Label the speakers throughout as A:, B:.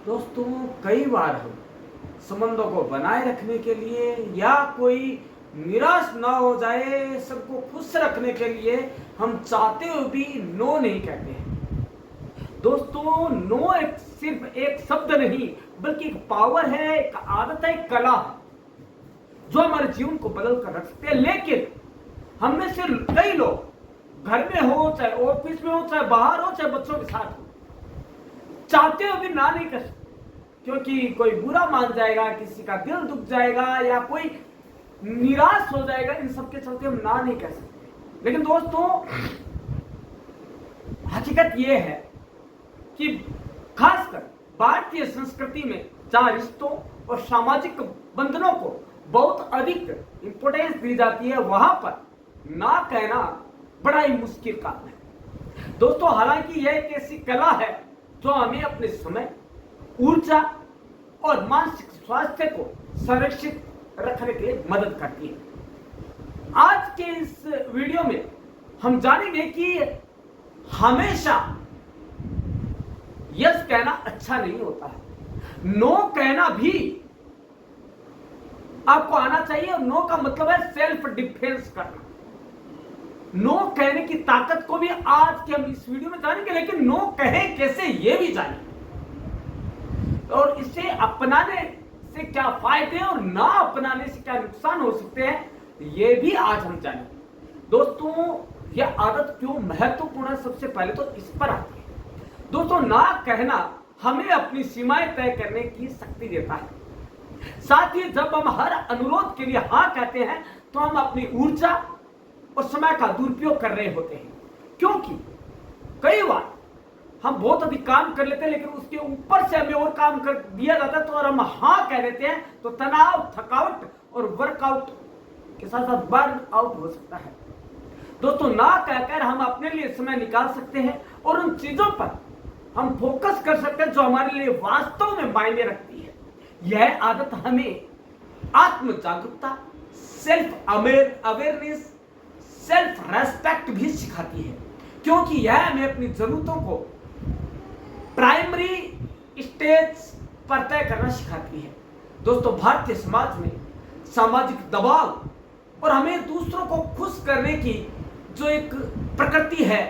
A: दोस्तों, कई बार हम संबंधों को बनाए रखने के लिए या कोई निराश ना हो जाए, सबको खुश रखने के लिए हम चाहते हुए भी नो नहीं कहते हैं। दोस्तों, नो सिर्फ एक शब्द नहीं बल्कि एक पावर है, एक आदत है, एक कला है जो हमारे जीवन को बदल कर रख सकते हैं। लेकिन हम में से कई लोग घर में हो, चाहे ऑफिस में हो, चाहे बाहर हो, चाहे बच्चों के साथ हो, चाहते हुए भी ना नहीं कर सकते, क्योंकि कोई बुरा मान जाएगा, किसी का दिल दुख जाएगा या कोई निराश हो जाएगा। इन सब के चलते हम ना नहीं कह सकते। लेकिन दोस्तों, हकीकत यह है कि खासकर भारतीय संस्कृति में जहां रिश्तों और सामाजिक बंधनों को बहुत अधिक इंपोर्टेंस दी जाती है, वहां पर ना कहना बड़ा ही मुश्किल काम है। दोस्तों, हालांकि यह एक ऐसी कला है जो हमें अपने समय, ऊर्जा और मानसिक स्वास्थ्य को संरक्षित रखने के लिए मदद करती है। आज के इस वीडियो में हम जानेंगे कि हमेशा यस कहना अच्छा नहीं होता है। नो कहना भी आपको आना चाहिए। और नो का मतलब है सेल्फ डिफेंस करना। नो कहने की ताकत को भी आज के हम इस वीडियो में जानेंगे, लेकिन नो कहें कैसे ये भी जानेंगे, और इसे अपनाने से क्या फायदे और ना अपनाने से क्या नुकसान हो सकते हैं ये भी आज हम जानेंगे। दोस्तों, यह आदत क्यों महत्वपूर्ण है, सबसे पहले तो इस पर आती है। दोस्तों, ना कहना हमें अपनी सीमाएं तय करने की शक्ति देता है। साथ ही जब हम हर अनुरोध के लिए हाँ कहते हैं तो हम अपनी ऊर्जा और समय का दुरुपयोग कर रहे होते हैं, क्योंकि कई बार हम बहुत अधिक काम कर लेते हैं लेकिन उसके ऊपर से हमें और काम कर दिया जाता है, तो और हम हाँ कह देते हैं तो तनाव, थकावट और वर्कआउट के साथ साथ बर्न आउट हो सकता है। दोस्तों, ना कहकर हम अपने लिए समय निकाल सकते हैं और उन चीजों पर हम फोकस कर सकते हैं जो हमारे लिए वास्तव में मायने रखती है। यह आदत हमें आत्म जागरूकता, सेल्फ अवेयरनेस, सेल्फ रेस्पेक्ट भी सिखाती है, क्योंकि यह हमें अपनी जरूरतों को प्राइमरी स्टेज पर तय करना सिखाती है। दोस्तों, भारतीय समाज में सामाजिक दबाव और हमें दूसरों को खुश करने की जो एक प्रकृति है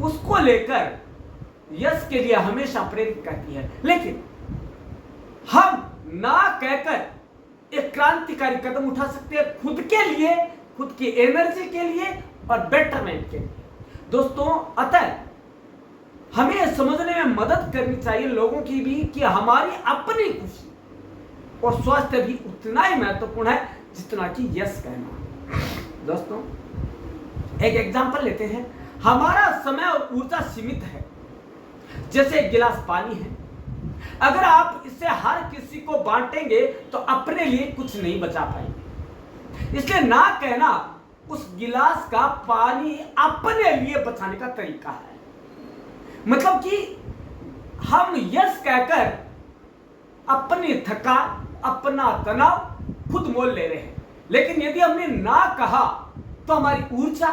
A: उसको लेकर यस के लिए हमेशा प्रेरित करती है। लेकिन हम ना कहकर एक क्रांतिकारी कदम उठा सकते हैं, खुद के लिए, खुद की एनर्जी के लिए और बेटरमेंट के लिए। दोस्तों, अतः हमें यह समझने में मदद करनी चाहिए लोगों की भी कि हमारी अपनी खुशी और स्वास्थ्य भी उतना ही महत्वपूर्ण है जितना कि यस कहना। दोस्तों, एक एग्जांपल लेते हैं। हमारा समय और ऊर्जा सीमित है, जैसे एक गिलास पानी है। अगर आप इसे हर किसी को बांटेंगे तो अपने लिए कुछ नहीं बचा पाएंगे। इसलिए ना कहना उस गिलास का पानी अपने लिए बचाने का तरीका है। मतलब कि हम यस कहकर अपनी थकान, अपना तनाव खुद मोल ले रहे हैं, लेकिन यदि हमने ना कहा तो हमारी ऊर्जा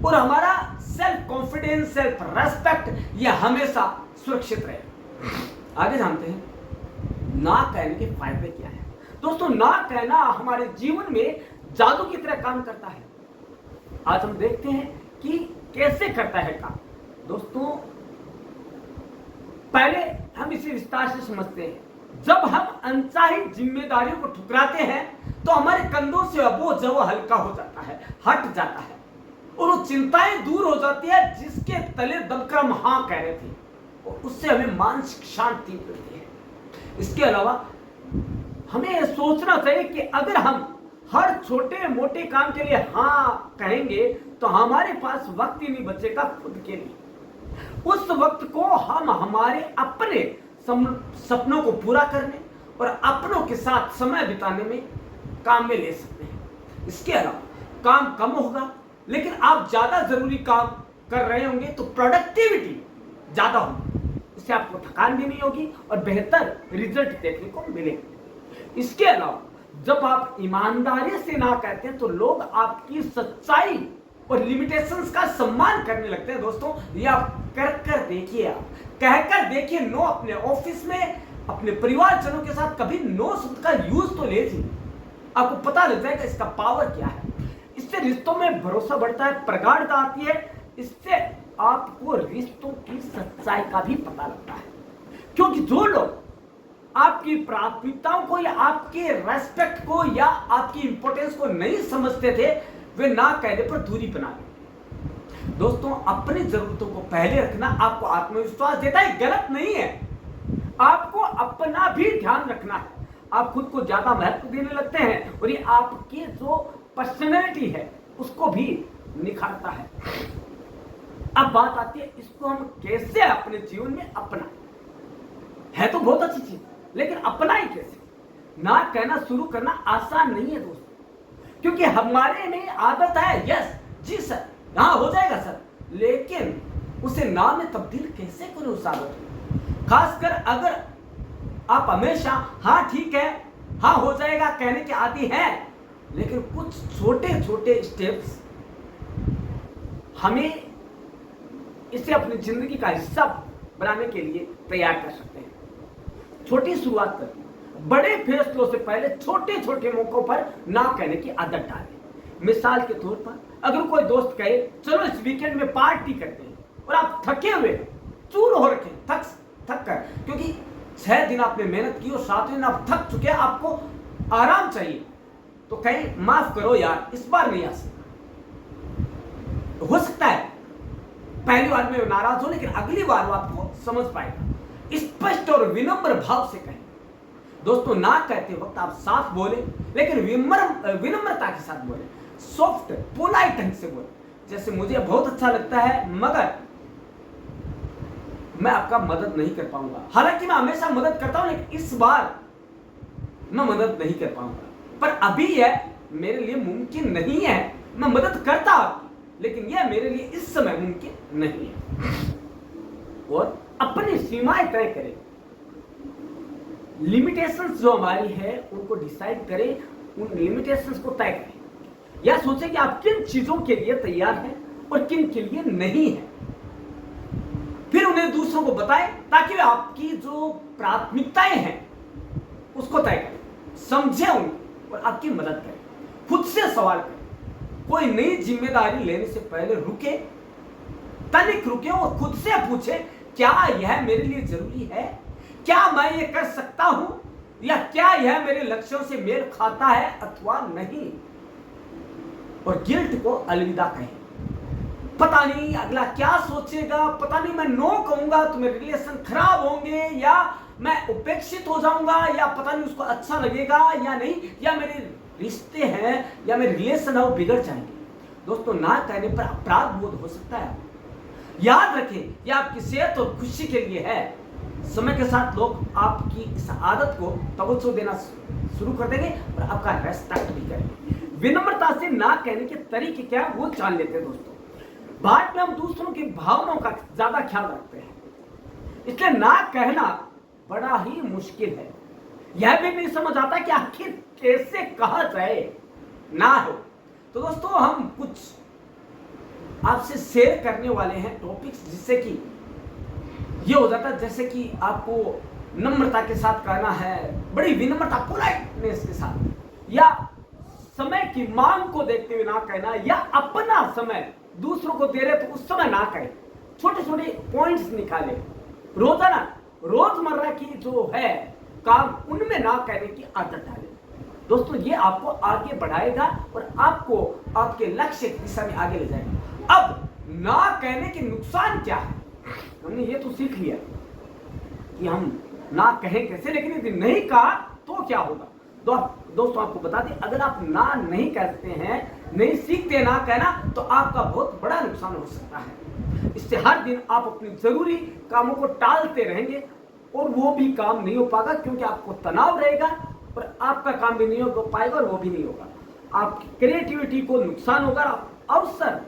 A: और हमारा सेल्फ कॉन्फिडेंस, सेल्फ रेस्पेक्ट यह हमेशा सुरक्षित रहे। आगे जानते हैं ना कहने के फायदे क्या हैं। दोस्तों, ना कहना हमारे जीवन में जादू की तरह काम करता है। आज हम देखते हैं कि कैसे करता है काम। दोस्तों, पहले हम इसे विस्तार से समझते हैं। जब हम अनचाही जिम्मेदारियों को ठुकराते हैं तो हमारे कंधों से बोझ वो हल्का हो जाता है, हट जाता है, और वो चिंताएं दूर हो जाती है जिसके तले दबकर हम हाँ कह रहे थे, और उससे हमें मानसिक शांति मिलती है। इसके अलावा हमें यह सोचना चाहिए कि अगर हम हर छोटे मोटे काम के लिए हाँ कहेंगे तो हमारे पास वक्त ही नहीं बचेगा खुद के लिए। उस वक्त को हम हमारे अपने सपनों को पूरा करने और अपनों के साथ समय बिताने में काम में ले सकते हैं। इसके अलावा काम कम होगा लेकिन आप ज्यादा जरूरी काम कर रहे होंगे तो प्रोडक्टिविटी ज्यादा होगी, इससे आपको थकान भी नहीं होगी और बेहतर रिजल्ट देखने को मिलेगा। इसके अलावा जब आप ईमानदारी से ना कहते हैं तो लोग आपकी सच्चाई और लिमिटेशंस का सम्मान करने लगते हैं। दोस्तों, ये आप कर देखिए, आप कहकर देखिए नो अपने ऑफिस में, अपने परिवारजनों के साथ कभी नो शब्द का यूज तो लीजिए, आपको पता लग जाएगा इसका पावर क्या है। इससे रिश्तों में भरोसा बढ़ता है, प्रगाढ़ता आती है, इससे आपको रिश्तों की सच्चाई का भी पता लगता है। क्योंकि जो लोग आपकी प्राथमिकताओं को या आपके रेस्पेक्ट को या आपकी इंपॉर्टेंस को नहीं समझते थे, वे ना कहने पर दूरी बना ले। दोस्तों, अपनी जरूरतों को पहले रखना आपको आत्मविश्वास देता है, गलत नहीं है। आपको अपना भी ध्यान रखना है। आप खुद को ज्यादा महत्व देने लगते हैं और ये आपकी जो पर्सनैलिटी है उसको भी निखारता है। अब बात आती है इसको हम कैसे अपने जीवन में अपनाएं। है तो बहुत अच्छी चीज, लेकिन अपनाएं कैसे? ना कहना शुरू करना आसान नहीं है दोस्तों, क्योंकि हमारे में आदत है यस जी सर, हाँ हो जाएगा सर, लेकिन उसे ना में तब्दील कैसे करें उस आदत को? खासकर अगर आप हमेशा हाँ ठीक है, हाँ हो जाएगा कहने के आदी हैं, लेकिन कुछ छोटे छोटे स्टेप्स हमें इसे अपनी जिंदगी का हिस्सा बनाने के लिए तैयार कर सकते हैं। छोटी शुरुआत करें, बड़े फैसलों से पहले छोटे छोटे मौकों पर ना कहने की आदत डालें। मिसाल के तौर पर अगर कोई दोस्त कहे चलो इस वीकेंड में पार्टी करते हैं, और आप थके हुए चूर हो रखे थक कर, क्योंकि 6 दिन आपने मेहनत की और 7वें दिन आप थक चुके हैं, आपको आराम चाहिए, तो कहें माफ करो यार इस बार नहीं आ सकता। हो सकता है पहली बार में नाराज हो, लेकिन अगली बार वो आपको समझ पाएगा। स्पष्ट और विनम्र भाव से कहें। दोस्तों, ना कहते वक्त आप साफ बोले, लेकिन विनम्रता के साथ बोले, सॉफ्ट पोलाइट ढंग से बोले। जैसे मुझे बहुत अच्छा लगता है मगर मैं आपका मदद नहीं कर पाऊंगा। हालांकि मैं हमेशा मदद करता हूं, लेकिन इस बार मैं मदद नहीं कर पाऊंगा, पर अभी यह मेरे लिए मुमकिन नहीं है। मैं मदद करता आपकी, लेकिन यह मेरे लिए इस समय मुमकिन नहीं है। और अपनी सीमाएं तय करें। लिमिटेशंस जो हमारी है उनको डिसाइड करें, उन लिमिटेशंस को तय करें, या सोचें कि आप किन चीजों के लिए तैयार हैं और किन के लिए नहीं है। फिर उन्हें दूसरों को बताएं ताकि वे आपकी जो प्राथमिकताएं हैं उसको तय करें, समझें उनको और आपकी मदद करें। खुद से सवाल करें। कोई नई जिम्मेदारी लेने से पहले रुके, तनिक रुके और खुद से पूछे क्या यह मेरे लिए जरूरी है, क्या मैं ये कर सकता हूं, या क्या यह मेरे लक्ष्यों से मेल खाता है अथवा नहीं। और गिल्ट को अलविदा कहें। पता नहीं अगला क्या सोचेगा, पता नहीं मैं नो कहूंगा तो मेरे रिलेशन खराब होंगे, या मैं उपेक्षित हो जाऊंगा, या पता नहीं उसको अच्छा लगेगा या नहीं, या मेरे रिश्ते हैं या मेरे रिलेशन है वो बिगड़ जाएंगे। दोस्तों, ना कहने पर अपराध बोध हो सकता है। याद रखें यह आपकी सेहत और खुशी के लिए है। समय के साथ लोग आपकी इस आदत को तवज्जो देना शुरू कर देंगे और आपका रेस्पेक्ट भी करेंगे। विनम्रता से ना कहने के तरीके क्या है वो जान लेते हैं। दोस्तों, भारत में हम दूसरों की भावनाओं का ज्यादा ख्याल रखते हैं, इसलिए ना कहना बड़ा ही मुश्किल है। यह भी नहीं समझ आता कि आखिर कैसे कहा जाए ना हो। तो दोस्तों, हम कुछ आपसे शेयर करने वाले हैं टॉपिक्स, जिससे कि ये हो जाता है जैसे कि आपको नम्रता के साथ कहना है, बड़ी विनम्रता पोलाइटनेस के साथ, या समय की मांग को देखते हुए ना कहना, या अपना समय दूसरों को दे रहे तो उस समय ना कहें। छोटे छोटे पॉइंट्स निकाले, रोजाना रोजमर्रा की जो है काम उनमें ना कहने की आदत डालें। दोस्तों, ये आपको आगे बढ़ाएगा और आपको आपके लक्ष्य की दिशा में आगे ले जाएगा। अब ना कहने के नुकसान क्या है, हमने ये तो सीख लिया कि हम ना कहें कैसे, लेकिन यदि नहीं कहा तो क्या होगा। दोस्तों, आपको बता दें, अगर आप ना नहीं कहते हैं, नहीं सीखते ना कहना, तो आपका बहुत बड़ा नुकसान हो सकता है। इससे हर दिन आप अपनी जरूरी कामों को टालते रहेंगे और वो भी काम नहीं हो पाएगा, क्योंकि आपको तनाव रहेगा और आपका काम भी नहीं हो पाएगा और वो भी नहीं होगा। आपकी क्रिएटिविटी को नुकसान होगा, अवसर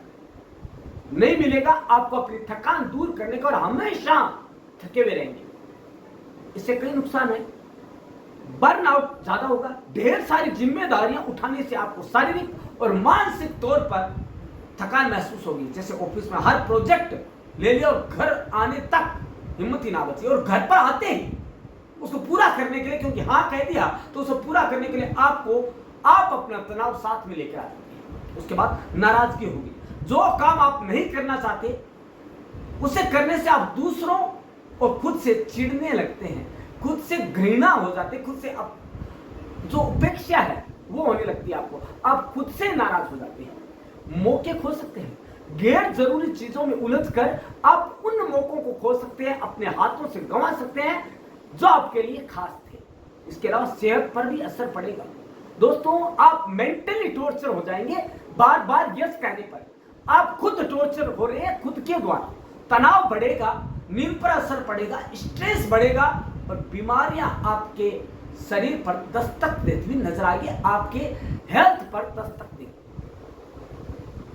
A: नहीं मिलेगा आपको अपनी थकान दूर करने का, और हमेशा थके हुए रहेंगे। इससे कई नुकसान है। बर्नआउट ज्यादा होगा, ढेर सारी जिम्मेदारियां उठाने से आपको शारीरिक और मानसिक तौर पर थकान महसूस होगी। जैसे ऑफिस में हर प्रोजेक्ट ले लिया और घर आने तक हिम्मत ही ना बची। और घर पर आते ही उसको पूरा करने के लिए, क्योंकि हाँ कह दिया तो उसे पूरा करने के लिए आप अपना तनाव साथ में लेकर आते हैं। उसके बाद नाराजगी होगी। जो काम आप नहीं करना चाहते उसे करने से आप दूसरों और खुद से चिढ़ने लगते हैं, खुद से घृणा हो जाते, खुद से जो उपेक्षा है वो होने लगती है आपको, आप खुद से नाराज हो जाते हैं, मौके खो सकते हैं, गैर जरूरी चीजों में उलझकर आप उन मौकों को खो सकते हैं, अपने हाथों से गंवा सकते हैं जो आपके लिए खास थे। इसके अलावा सेहत पर भी असर पड़ेगा। दोस्तों, आप मेंटली टॉर्चर हो जाएंगे बार बार यस कहने पर। आप खुद टॉर्चर हो रहे हैं खुद के द्वारा। तनाव बढ़ेगा, नींद पर असर पड़ेगा, स्ट्रेस बढ़ेगा और बीमारियां आपके शरीर पर दस्तक देती हुई नजर आएगी, आपके हेल्थ पर दस्तक देगी।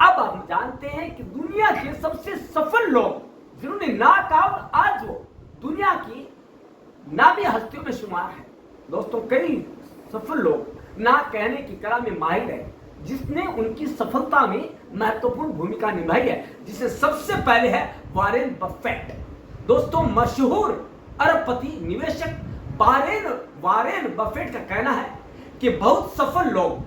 A: अब हम जानते हैं कि दुनिया के सबसे सफल लोग जिन्होंने ना कहा, आज वो दुनिया की नामी हस्तियों में शुमार है। दोस्तों, कई सफल लोग ना कहने की कला में माहिर है, जिसने उनकी सफलता में महत्वपूर्ण भूमिका निभाई है, जिसे सबसे पहले है वॉरेन बफेट। दोस्तों, मशहूर अरबपति निवेशक वॉरेन बफेट का कहना है कि बहुत सफल लोग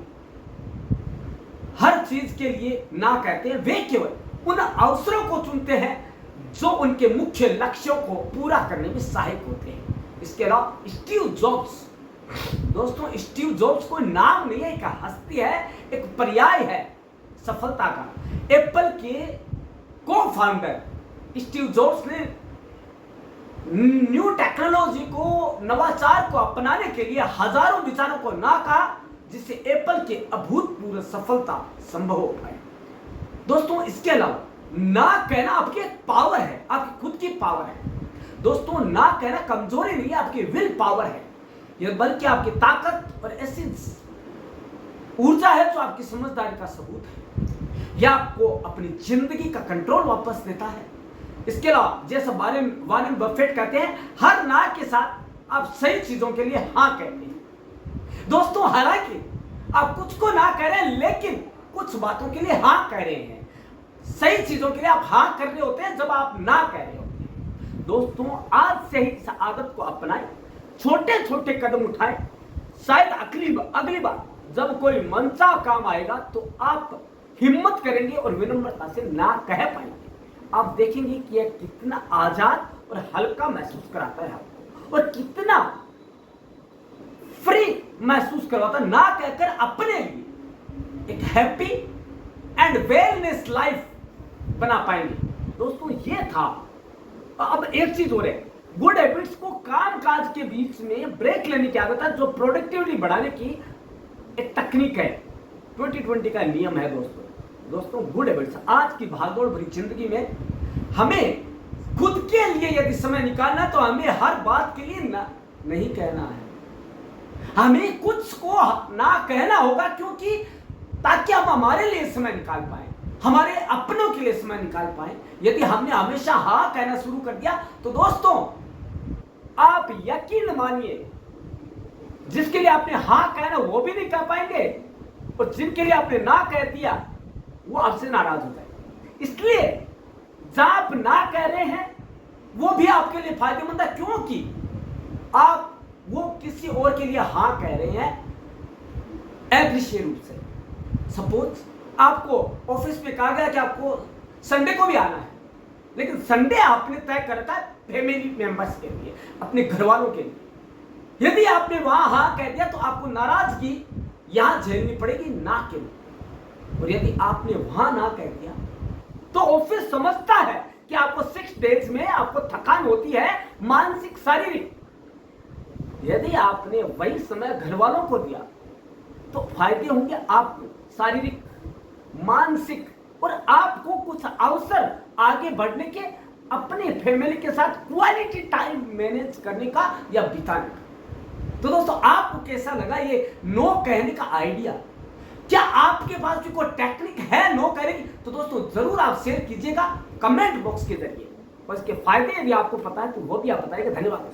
A: हर चीज के लिए ना कहते हैं, वे केवल उन अवसरों को चुनते हैं जो उनके मुख्य लक्ष्यों को पूरा करने में सहायक होते हैं। इसके अलावा स्टीव जॉब्स, दोस्तों स्टीव जॉब्स कोई नाम नहीं है, एक हस्ती है, एक पर्याय है सफलता का। एप्पल के को फाउंडर स्टीव जॉब्स ने न्यू टेक्नोलॉजी को, नवाचार को अपनाने के लिए हजारों विचारों को ना कहा, जिससे एप्पल की अभूतपूर्व सफलता संभव हो पाए। दोस्तों, इसके अलावा ना कहना आपकी एक पावर है, आपकी खुद की पावर है। दोस्तों, ना कहना कमजोरी नहीं है, आपकी विल पावर है, यह बल्कि आपकी ताकत और ऐसी ऊर्जा है जो आपकी समझदारी का सबूत है। यह आपको अपनी जिंदगी का कंट्रोल वापस देता है। इसके अलावा जैसा वॉरेन बफेट कहते हैं, हर ना के साथ आप सही चीजों के लिए हाँ कहते हैं। दोस्तों, हालांकि आप कुछ को ना कह रहे हैं, लेकिन कुछ बातों के लिए हाँ कह रहे हैं। सही चीजों के लिए आप हाँ कर रहे होते हैं जब आप ना कह रहे होते हैं। दोस्तों, आज से ही इस आदत को अपनाएं, छोटे छोटे कदम उठाएं। शायद अगली बार जब कोई मनचाहा काम आएगा तो आप हिम्मत करेंगे और विनम्रता से ना कह पाएंगे। आप देखेंगे कि यह कितना आजाद और हल्का महसूस कराता है आपको, और कितना फ्री महसूस करवाता है। ना कहकर अपने लिए एक हैप्पी एंड वेलनेस लाइफ बना पाएंगे। दोस्तों, ये था। अब एक चीज हो रही है, गुड हैबिट्स को काम काज के बीच में ब्रेक लेने की आदत है, जो प्रोडक्टिविटी बढ़ाने की एक तकनीक है, 2020 का नियम है। दोस्तों, गुड हैबिट्स आज की भागदौड़ भरी जिंदगी में हमें खुद के लिए यदि समय निकालना, तो हमें हर बात के लिए ना नहीं कहना है, हमें कुछ को ना कहना होगा, क्योंकि ताकि हम हमारे लिए समय निकाल पाए, हमारे अपनों के लिए समय निकाल पाए। यदि हमने हमेशा हाँ कहना शुरू कर दिया तो दोस्तों, आप यकीन मानिए, जिसके लिए आपने हाँ कहना वो भी नहीं कह पाएंगे, और जिनके लिए आपने ना कह दिया वो आपसे नाराज हो जाएंगे। इसलिए जहां आप ना कह रहे हैं वो भी आपके लिए फायदेमंद है, क्योंकि आप वो किसी और के लिए हाँ कह रहे हैं अदृश्य रूप से। सपोज आपको ऑफिस में कहा गया कि आपको संडे को भी आना है, लेकिन संडे आपने तय कर रखा है फैमिली मेंबर्स के लिए, अपने घर वालों के लिए। यदि आपने वहां हाँ कह दिया तो आपको नाराजगी यहां झेलनी पड़ेगी ना के लिए, और यदि आपने वहां ना कह दिया तो ऑफिस समझता है कि आपको 6 डेज में आपको थकान होती है, मानसिक शारीरिक। यदि आपने वही समय घर वालों को दिया तो फायदे होंगे आपको शारीरिक, मानसिक, और आपको कुछ अवसर आगे बढ़ने के, अपने फैमिली के साथ क्वालिटी टाइम मैनेज करने का या बिताने का। तो दोस्तों, आपको कैसा लगा ये नो कहने का आइडिया? क्या आपके पास भी कोई टेक्निक है नो कहने की? तो दोस्तों, जरूर आप शेयर कीजिएगा कमेंट बॉक्स के जरिए, और इसके फायदे यदि आपको पता है तो वो भी आप बताइएगा। धन्यवाद।